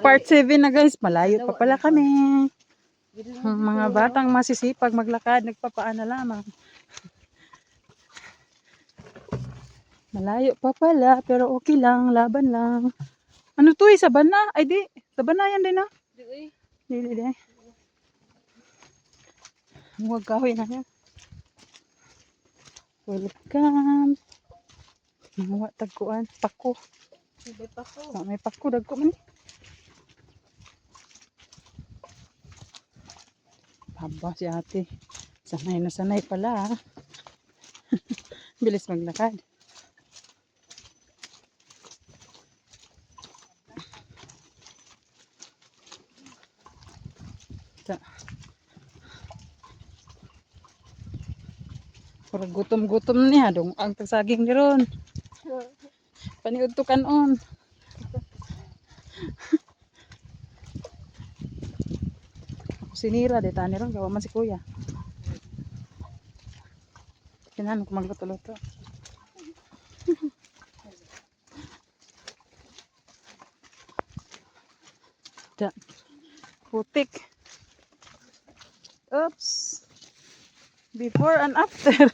Part 7 na guys. Malayo pa pala kami. Mga batang masisipag maglakad. Nagpapaana lamang. Malayo pa pala. Pero okay lang. Laban lang. Ano to eh? Sabana? Ay di. Sabana yan din ah. Dili. Huwag kahoy na yan. Welcome. Mga tagkuan. Pako. May pako. Dagko man. Haba si ate. Sanay na sanay pala. Bilis maglakad. Pura gutom-gutom niya. Dong ang tagsaging ni ron. Paniud to kanon. Ako sinira. Dita ni ron. Gawa man si kuya. Kinahan ko magluto-luto. Putik. Oops. Before and after.